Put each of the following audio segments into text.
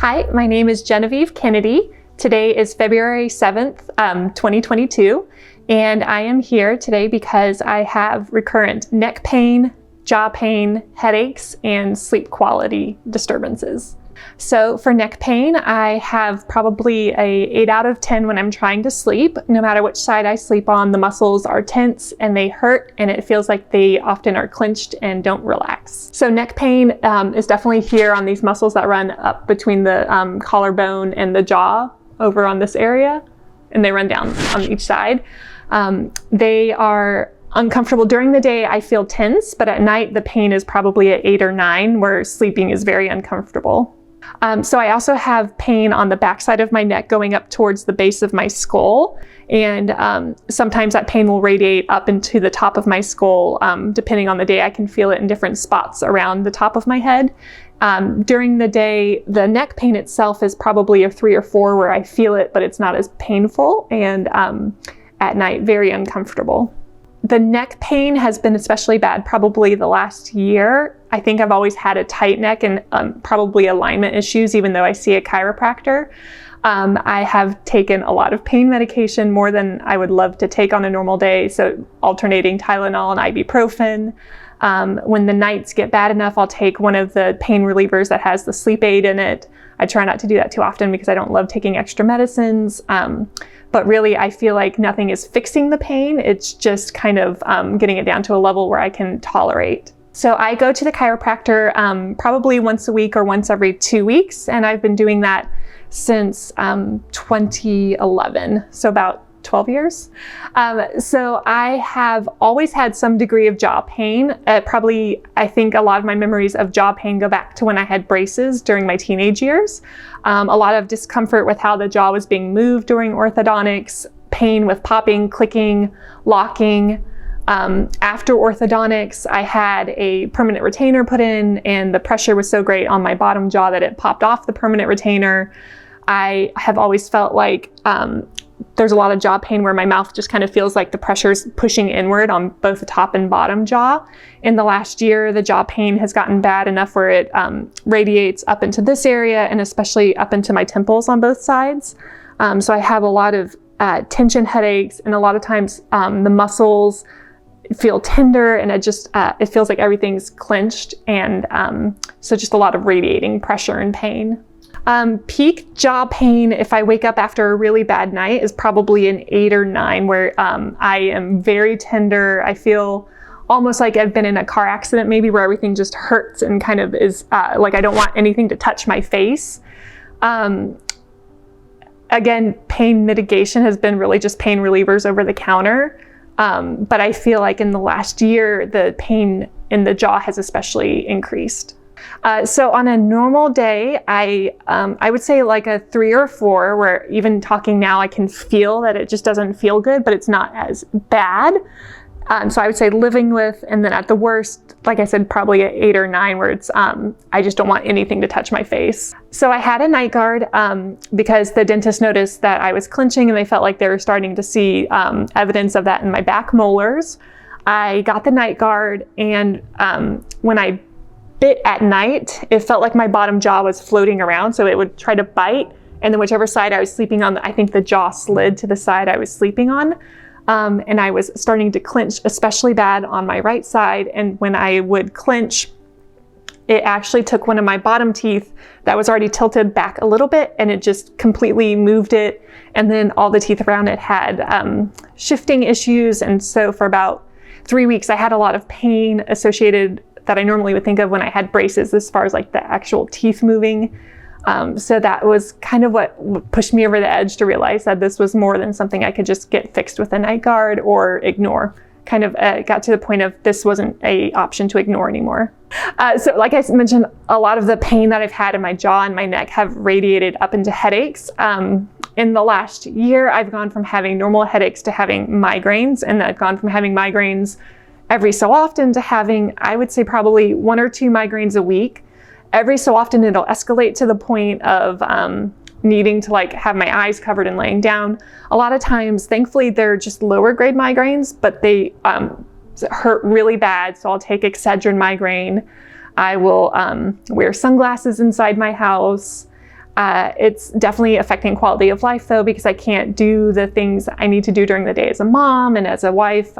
Hi, my name is Genevieve Kennedy. Today is February 7th, 2022, and I am here today because I have recurrent neck pain, jaw pain, headaches, and sleep quality disturbances. So for neck pain, I have probably a 8 out of 10 when I'm trying to sleep. No matter which side I sleep on, the muscles are tense and they hurt, and it feels like they often are clenched and don't relax. So neck pain is definitely here on these muscles that run up between the collarbone and the jaw over on this area, and they run down on each side. They are uncomfortable. During the day, I feel tense, but at night, the pain is probably at 8 or 9, where sleeping is very uncomfortable. So I also have pain on the backside of my neck going up towards the base of my skull. And sometimes that pain will radiate up into the top of my skull. Depending on the day, I can feel it in different spots around the top of my head. During the day, the neck pain itself is probably a 3 or 4 where I feel it, but it's not as painful. And at night, very uncomfortable. The neck pain has been especially bad probably the last year. I think I've always had a tight neck and probably alignment issues, even though I see a chiropractor. I have taken a lot of pain medication, more than I would love to take on a normal day. So alternating Tylenol and ibuprofen. When the nights get bad enough, I'll take one of the pain relievers that has the sleep aid in it. I try not to do that too often because I don't love taking extra medicines. But really, I feel like nothing is fixing the pain. It's just kind of getting it down to a level where I can tolerate. So I go to the chiropractor probably once a week or once every 2 weeks. And I've been doing that since 2011, so about 12 years. So I have always had some degree of jaw pain. I think a lot of my memories of jaw pain go back to when I had braces during my teenage years. A lot of discomfort with how the jaw was being moved during orthodontics, pain with popping, clicking, locking. After orthodontics, I had a permanent retainer put in, and the pressure was so great on my bottom jaw that it popped off the permanent retainer. I have always felt like there's a lot of jaw pain where my mouth just kind of feels like the pressure's pushing inward on both the top and bottom jaw. In the last year, the jaw pain has gotten bad enough where it radiates up into this area and especially up into my temples on both sides. So I have a lot of tension headaches, and a lot of times the muscles feel tender, and it feels like everything's clenched, and so just a lot of radiating pressure and pain. Peak jaw pain, if I wake up after a really bad night, is probably an 8 or 9, where I am very tender. I feel almost like I've been in a car accident, maybe, where everything just hurts and kind of is like I don't want anything to touch my face. Again, pain mitigation has been really just pain relievers over the counter. But I feel like in the last year, the pain in the jaw has especially increased. So on a normal day, I would say like a 3 or 4, where even talking now, I can feel that it just doesn't feel good, but it's not as bad. So I would say living with, and then at the worst, like I said, probably an 8 or 9, where it's, I just don't want anything to touch my face. So I had a night guard because the dentist noticed that I was clenching, and they felt like they were starting to see evidence of that in my back molars. I got the night guard, and when I bit at night, it felt like my bottom jaw was floating around, so it would try to bite, and then whichever side I was sleeping on, I think the jaw slid to the side I was sleeping on. And I was starting to clench especially bad on my right side. And when I would clench, it actually took one of my bottom teeth that was already tilted back a little bit, and it just completely moved it. And then all the teeth around it had shifting issues. And so for about 3 weeks, I had a lot of pain associated that I normally would think of when I had braces, as far as like the actual teeth moving. So that was kind of what pushed me over the edge to realize that this was more than something I could just get fixed with a night guard or ignore. Kind of got to the point of this wasn't an option to ignore anymore. So like I mentioned, a lot of the pain that I've had in my jaw and my neck have radiated up into headaches. In the last year, I've gone from having normal headaches to having migraines, and I've gone from having migraines every so often to having, I would say, probably 1 or 2 migraines a week. Every so often, it'll escalate to the point of needing to like have my eyes covered and laying down. A lot of times, thankfully, they're just lower grade migraines, but they hurt really bad. So I'll take Excedrin migraine. I will wear sunglasses inside my house. It's definitely affecting quality of life though, because I can't do the things I need to do during the day as a mom and as a wife,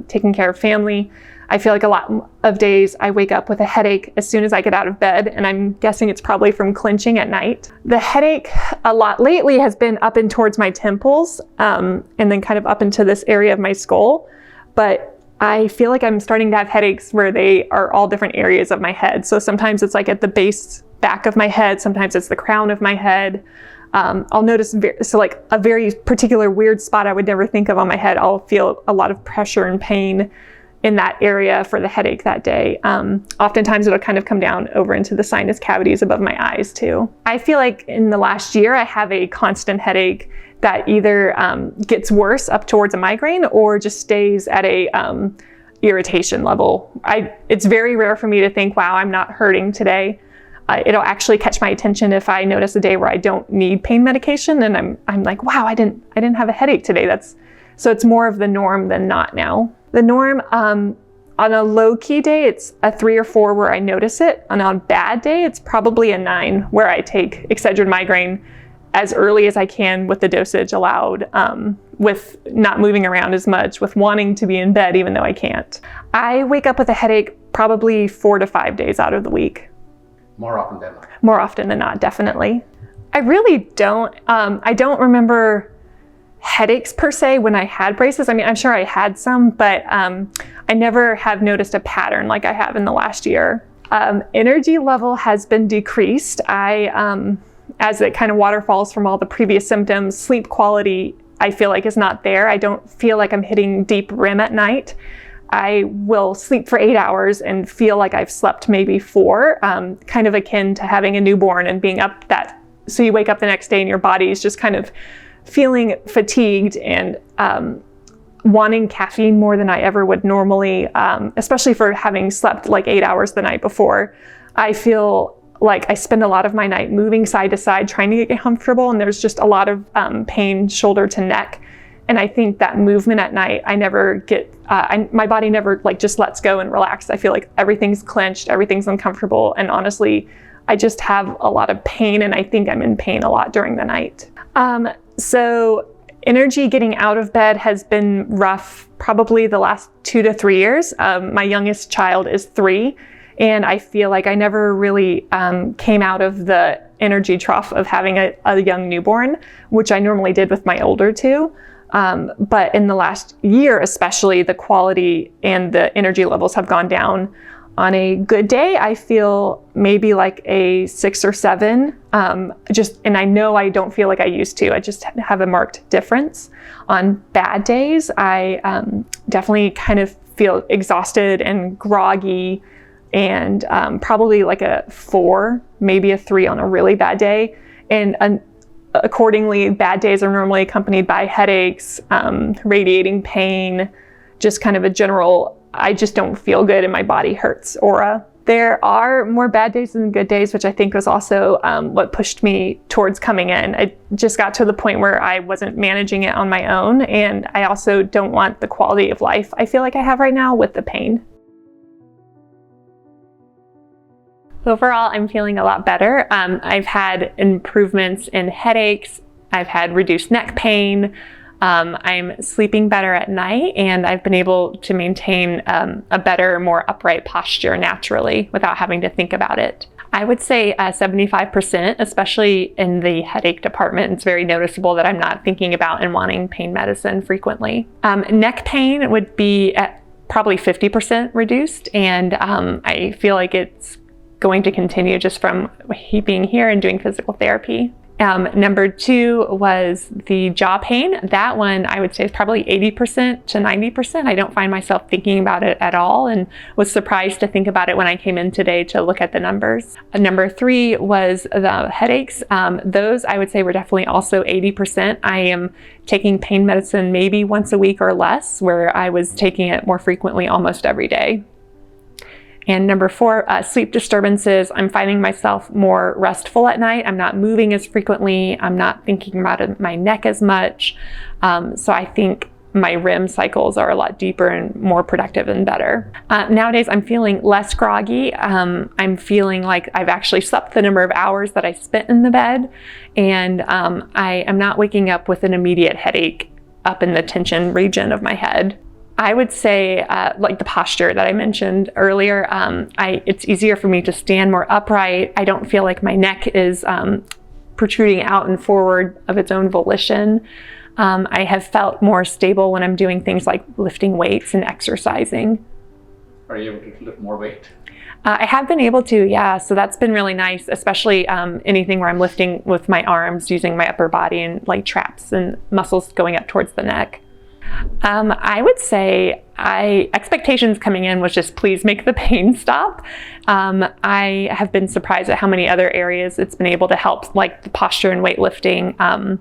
taking care of family. I feel like a lot of days I wake up with a headache as soon as I get out of bed, and I'm guessing it's probably from clenching at night. The headache a lot lately has been up and towards my temples, and then kind of up into this area of my skull. But I feel like I'm starting to have headaches where they are all different areas of my head. So sometimes it's like at the base back of my head, sometimes it's the crown of my head. I'll notice, like a very particular weird spot I would never think of on my head, I'll feel a lot of pressure and pain in that area for the headache that day. Oftentimes it'll kind of come down over into the sinus cavities above my eyes too. I feel like in the last year I have a constant headache that either gets worse up towards a migraine or just stays at a irritation level. It's very rare for me to think, wow, I'm not hurting today. It'll actually catch my attention if I notice a day where I don't need pain medication, and I'm like, wow, I didn't have a headache today. So it's more of the norm than not now. The norm, on a low-key day, it's a 3 or 4 where I notice it. And on a bad day, it's probably a 9 where I take Excedrin migraine as early as I can with the dosage allowed, with not moving around as much, with wanting to be in bed even though I can't. I wake up with a headache probably 4 to 5 days out of the week. More often than not? More often than not, definitely. I really don't. I don't remember headaches per se when I had braces. I mean, I'm sure I had some, but I never have noticed a pattern like I have in the last year. Energy level has been decreased. As it kind of waterfalls from all the previous symptoms, sleep quality I feel like is not there. I don't feel like I'm hitting deep REM at night. I will sleep for 8 hours and feel like I've slept maybe 4, kind of akin to having a newborn and being up so you wake up the next day and your body is just kind of feeling fatigued and wanting caffeine more than I ever would normally, especially for having slept like 8 hours the night before. I feel like I spend a lot of my night moving side to side, trying to get comfortable, and there's just a lot of pain shoulder to neck. And I think that movement at night, I never get, my body never like just lets go and relax. I feel like everything's clenched, everything's uncomfortable. And honestly, I just have a lot of pain, and I think I'm in pain a lot during the night. So energy getting out of bed has been rough probably the last 2 to 3 years. My youngest child is 3, and I feel like I never really came out of the energy trough of having a young newborn, which I normally did with my older 2. But in the last year, especially, the quality and the energy levels have gone down. On a good day, I feel maybe like a 6 or 7, and I know I don't feel like I used to. I just have a marked difference. On bad days, I definitely kind of feel exhausted and groggy, and probably like a 4, maybe a 3 on a really bad day. And accordingly, bad days are normally accompanied by headaches, radiating pain, just kind of a general, I just don't feel good and my body hurts aura. There are more bad days than good days, which I think was also what pushed me towards coming in. I just got to the point where I wasn't managing it on my own, and I also don't want the quality of life I feel like I have right now with the pain. Overall, I'm feeling a lot better. I've had improvements in headaches. I've had reduced neck pain. I'm sleeping better at night, and I've been able to maintain a better, more upright posture naturally without having to think about it. I would say 75%, especially in the headache department. It's very noticeable that I'm not thinking about and wanting pain medicine frequently. Neck pain would be at probably 50% reduced, and I feel like it's going to continue just from being here and doing physical therapy. Number 2 was the jaw pain. That one I would say is probably 80% to 90%. I don't find myself thinking about it at all, and was surprised to think about it when I came in today to look at the numbers. Number 3 was the headaches. Those I would say were definitely also 80%. I am taking pain medicine maybe once a week or less, where I was taking it more frequently almost every day. And number 4, sleep disturbances. I'm finding myself more restful at night. I'm not moving as frequently. I'm not thinking about my neck as much. So I think my REM cycles are a lot deeper and more productive and better. Nowadays, I'm feeling less groggy. I'm feeling like I've actually slept the number of hours that I spent in the bed, and I am not waking up with an immediate headache up in the tension region of my head. I would say, like the posture that I mentioned earlier, it's easier for me to stand more upright. I don't feel like my neck is protruding out and forward of its own volition. I have felt more stable when I'm doing things like lifting weights and exercising. Are you able to lift more weight? I have been able to, yeah. So that's been really nice, especially anything where I'm lifting with my arms, using my upper body and like traps and muscles going up towards the neck. I would say expectations coming in was just please make the pain stop. I have been surprised at how many other areas it's been able to help, like the posture and weightlifting.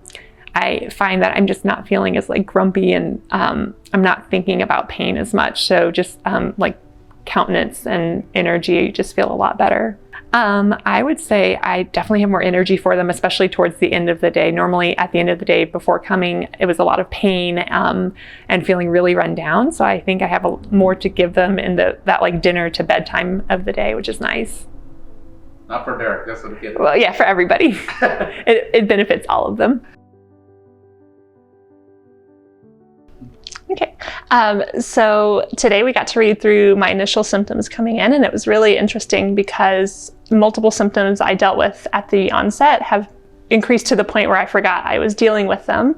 I find that I'm just not feeling as like grumpy, and I'm not thinking about pain as much. So just like countenance and energy just feel a lot better. I would say I definitely have more energy for them, especially towards the end of the day. Normally at the end of the day before coming, it was a lot of pain and feeling really run down. So I think I have more to give them in that like dinner to bedtime of the day, which is nice. Not for Derek, just for the kids. Well, yeah, for everybody. It benefits all of them. Okay, so today we got to read through my initial symptoms coming in, and it was really interesting because multiple symptoms I dealt with at the onset have increased to the point where I forgot I was dealing with them.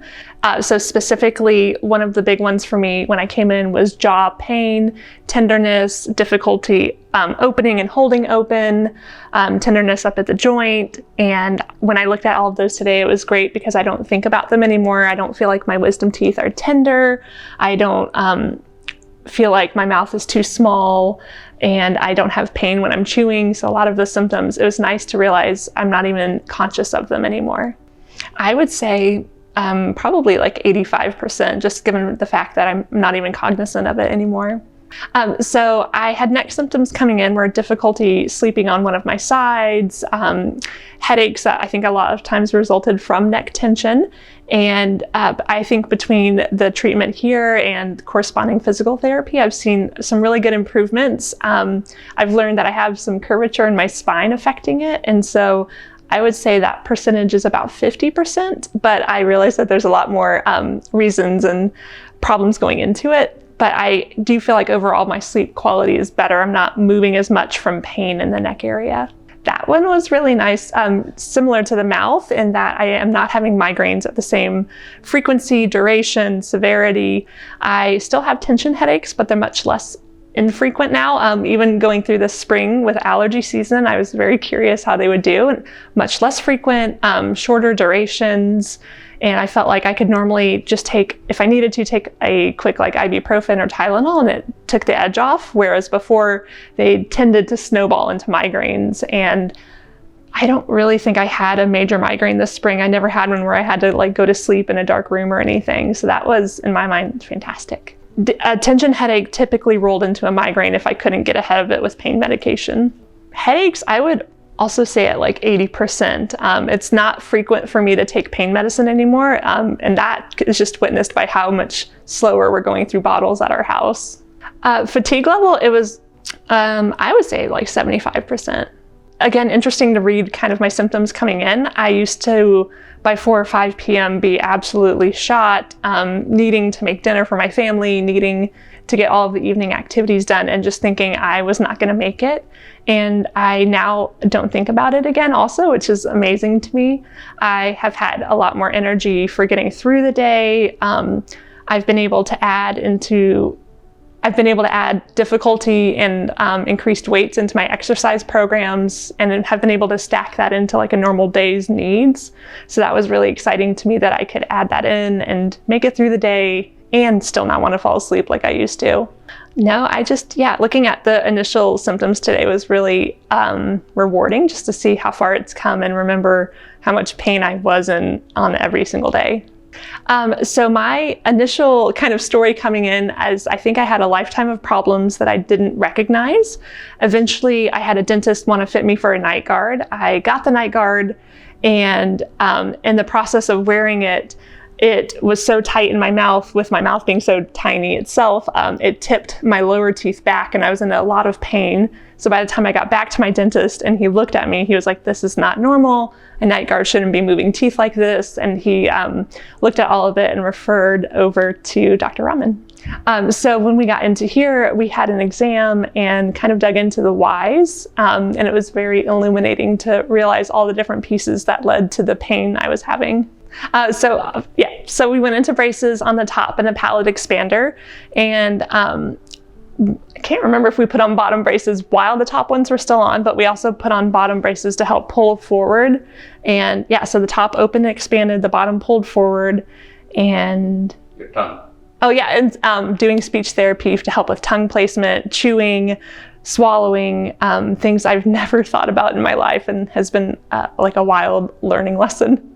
So specifically, one of the big ones for me when I came in was jaw pain, tenderness, difficulty opening and holding open, tenderness up at the joint. And when I looked at all of those today, it was great because I don't think about them anymore. I don't feel like my wisdom teeth are tender. I don't feel like my mouth is too small, and I don't have pain when I'm chewing. So a lot of the symptoms, it was nice to realize I'm not even conscious of them anymore. I would say probably like 85%, just given the fact that I'm not even cognizant of it anymore. So I had neck symptoms coming in were difficulty sleeping on one of my sides, headaches that I think a lot of times resulted from neck tension. And I think between the treatment here and corresponding physical therapy, I've seen some really good improvements. I've learned that I have some curvature in my spine affecting it. And so I would say that percentage is about 50%, but I realize that there's a lot more reasons and problems going into it. But I do feel like overall my sleep quality is better. I'm not moving as much from pain in the neck area. That one was really nice, similar to the mouth in that I am not having migraines at the same frequency, duration, severity. I still have tension headaches, but they're much less infrequent now. Even going through the spring with allergy season, I was very curious how they would do, and much less frequent, shorter durations. And I felt like I could normally just take, if I needed to, take a quick like ibuprofen or Tylenol, and it took the edge off. Whereas before they tended to snowball into migraines. And I don't really think I had a major migraine this spring. I never had one where I had to like go to sleep in a dark room or anything. So that was, in my mind, fantastic. A tension headache typically rolled into a migraine if I couldn't get ahead of it with pain medication. Headaches, I would also say at like 80%. It's not frequent for me to take pain medicine anymore, and that is just witnessed by how much slower we're going through bottles at our house. Fatigue level, it was, I would say like 75%. Again, interesting to read kind of my symptoms coming in. I used to, by 4 or 5 p.m., be absolutely shot, needing to make dinner for my family, needing to get all of the evening activities done, and just thinking I was not going to make it. And I now don't think about it again also, which is amazing to me. I have had a lot more energy for getting through the day. I've been able to add difficulty and increased weights into my exercise programs, and have been able to stack that into like a normal day's needs. So that was really exciting to me that I could add that in and make it through the day and still not want to fall asleep like I used to. No, looking at the initial symptoms today was really rewarding, just to see how far it's come and remember how much pain I was in on every single day. So my initial kind of story coming in, as I think I had a lifetime of problems that I didn't recognize. Eventually, I had a dentist want to fit me for a night guard. I got the night guard, and in the process of wearing it, it was so tight in my mouth, with my mouth being so tiny itself, it tipped my lower teeth back and I was in a lot of pain. So by the time I got back to my dentist and he looked at me, he was like, this is not normal. A night guard shouldn't be moving teeth like this. And he looked at all of it and referred over to Dr. Raman. So when we got into here, we had an exam and kind of dug into the whys. And it was very illuminating to realize all the different pieces that led to the pain I was having. So we went into braces on the top and a palate expander. And I can't remember if we put on bottom braces while the top ones were still on, but we also put on bottom braces to help pull forward. And yeah, so the top opened and expanded, the bottom pulled forward, and Your tongue. oh yeah, and doing speech therapy to help with tongue placement, chewing, swallowing, things I've never thought about in my life, and has been like a wild learning lesson.